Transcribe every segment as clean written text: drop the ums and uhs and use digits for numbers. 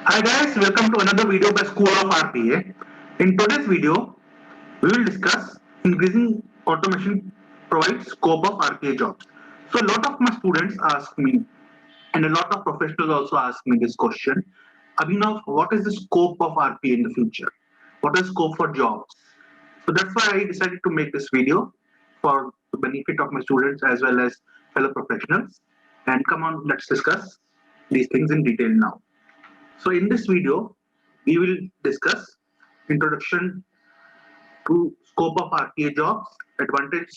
Hi guys, welcome to another video by School of RPA. In today's video, we will discuss increasing automation provides scope of RPA jobs. So a lot of my students ask me, and a lot of professionals also ask me this question. Abhinav, what is the scope of RPA in the future? What is scope for jobs? So that's why I decided to make this video for the benefit of my students as well as fellow professionals. And come on, let's discuss these things in detail now. So in this video, we will discuss introduction to scope of RPA jobs, advantage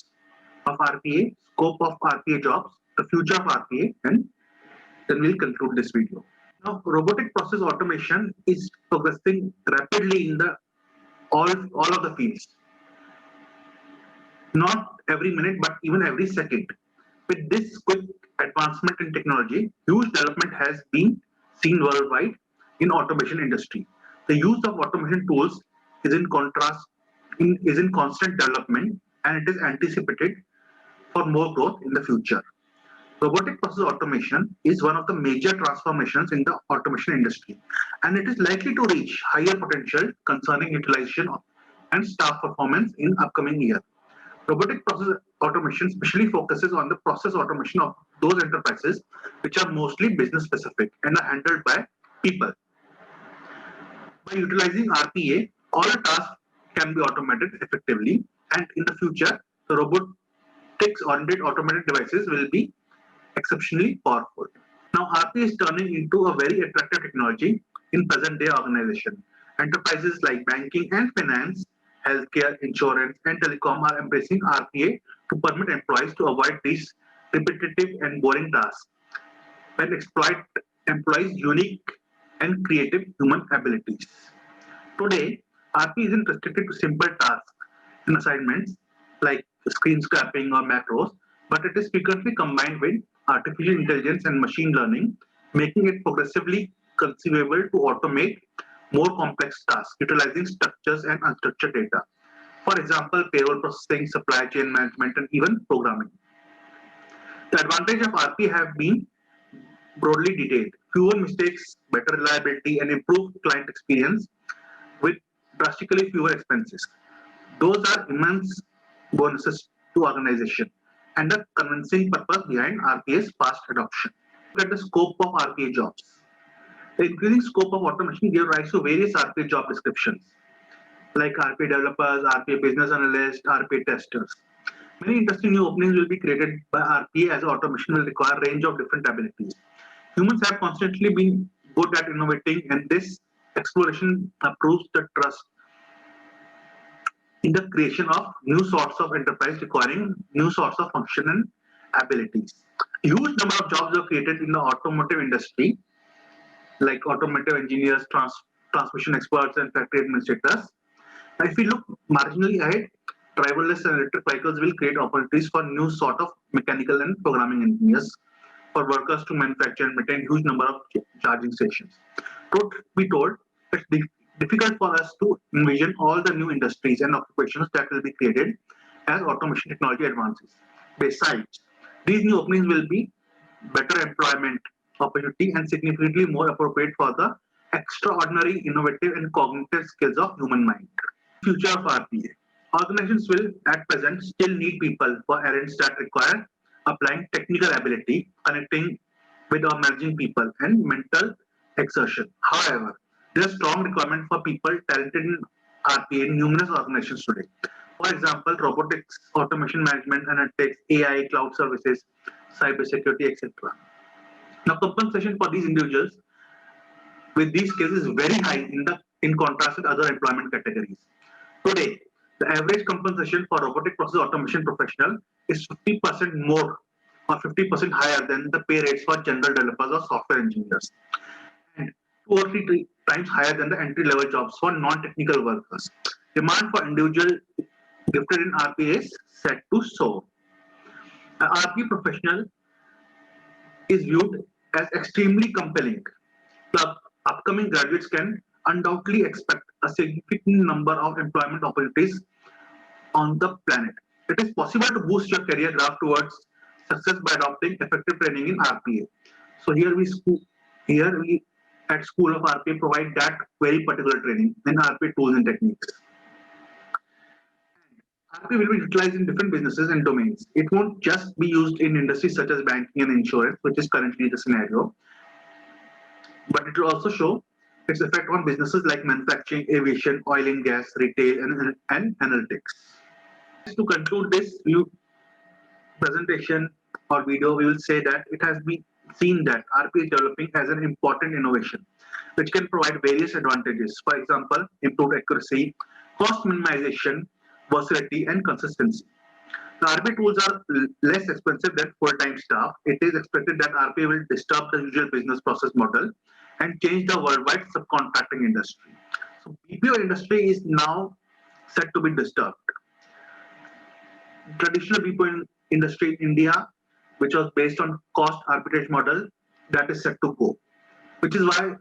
of RPA, scope of RPA jobs, the future of RPA, and then we'll conclude this video. Now, robotic process automation is progressing rapidly in the all of the fields, not every minute, but even every second. With this quick advancement in technology, huge development has been seen worldwide in automation industry. The use of automation tools is in contrast is in constant development and it is anticipated for more growth in the future. Robotic process automation is one of the major transformations in the automation industry, and it is likely to reach higher potential concerning utilization and staff performance in upcoming year. Robotic process automation specially focuses on the process automation of those enterprises which are mostly business specific and are handled by people. By utilizing RPA, all tasks can be automated effectively, and in the future, the robotics-oriented automated devices will be exceptionally powerful. Now, RPA is turning into a very attractive technology in present-day organization. Enterprises like banking and finance, healthcare, insurance, and telecom are embracing RPA to permit employees to avoid these repetitive and boring tasks and exploit employees' unique and creative human abilities. Today, RP isn't restricted to simple tasks and assignments like screen scraping or macros, but it is frequently combined with artificial intelligence and machine learning, making it progressively conceivable to automate more complex tasks utilizing structures and unstructured data. For example, payroll processing, supply chain management, and even programming. The advantage of RP have been broadly detailed. Fewer mistakes, better reliability, and improved client experience with drastically fewer expenses. Those are immense bonuses to organization and a convincing purpose behind RPA's fast adoption. Look at the scope of RPA jobs. The increasing scope of automation gave rise to various RPA job descriptions like RPA developers, RPA business analysts, RPA testers. Many interesting new openings will be created by RPA as automation will require a range of different abilities. Humans have constantly been good at innovating, and this exploration proves the trust in the creation of new sorts of enterprise requiring new sorts of function and abilities. A huge number of jobs are created in the automotive industry, like automotive engineers, transmission experts, and factory administrators. Now, if we look marginally ahead, driverless and electric vehicles will create opportunities for new sort of mechanical and programming engineers for workers to manufacture and maintain huge number of charging stations. Truth be told, it's difficult for us to envision all the new industries and occupations that will be created as automation technology advances. Besides, these new openings will be better employment opportunity and significantly more appropriate for the extraordinary, innovative, and cognitive skills of human mind. Future of RPA. Organizations will at present still need people for errands that require applying technical ability, connecting with or managing people, and mental exertion. However, there is strong requirement for people talented in RPA in numerous organizations today. For example, robotics, automation management, analytics, AI, cloud services, cybersecurity, etc. Now, compensation for these individuals with these skills is very high in contrast with other employment categories. Today, the average compensation for robotic process automation professional is 50% more or 50% higher than the pay rates for general developers or software engineers, and 2 or 3 times higher than the entry level jobs for non technical workers. Demand for individual gifted in RPA is set to soar. An RP professional is viewed as extremely compelling. The upcoming graduates can undoubtedly expect a significant number of employment opportunities on the planet. It is possible to boost your career graph towards success by adopting effective training in RPA. So here we at School of RPA provide that very particular training in RPA tools and techniques. RPA will be utilized in different businesses and domains. It won't just be used in industries such as banking and insurance, which is currently the scenario, but it will also show its effect on businesses like manufacturing, aviation, oil and gas, retail, and analytics. To conclude this presentation or video, we will say that it has been seen that RPA is developing as an important innovation, which can provide various advantages. For example, improved accuracy, cost minimization, versatility, and consistency. The RPA tools are less expensive than full-time staff. It is expected that RPA will disturb the usual business process model and change the worldwide subcontracting industry. So BPO industry is now set to be disturbed. Traditional BPO industry in India, which was based on cost arbitrage model, that is set to go. Which is why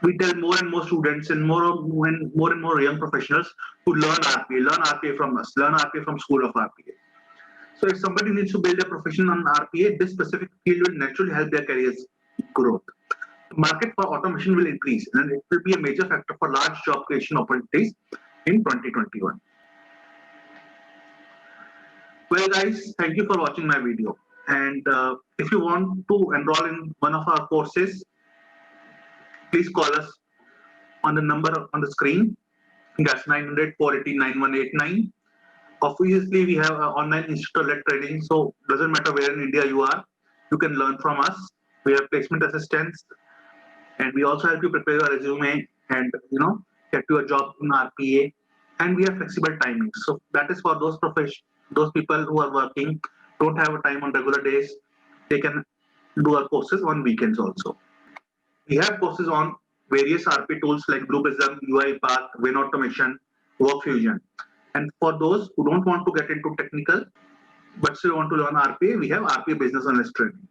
we tell more and more students and more young professionals to learn RPA from us, learn RPA from School of RPA. So if somebody needs to build a profession on RPA, this specific field will naturally help their careers growth. The market for automation will increase, and it will be a major factor for large job creation opportunities in 2021. Well, guys, thank you for watching my video. And if you want to enroll in one of our courses, please call us on the number on the screen. That's 900-480-9189. Obviously, we have an online instructor-led training, so it doesn't matter where in India you are, you can learn from us. We have placement assistance, and we also help you prepare your resume and get you a job in RPA. And we have flexible timings. So that is for those people who are working, don't have a time on regular days. They can do our courses on weekends also. We have courses on various RPA tools like Blue Prism, UiPath, Win Automation, WorkFusion. And for those who don't want to get into technical, but still want to learn RPA, we have RPA Business Analyst Training.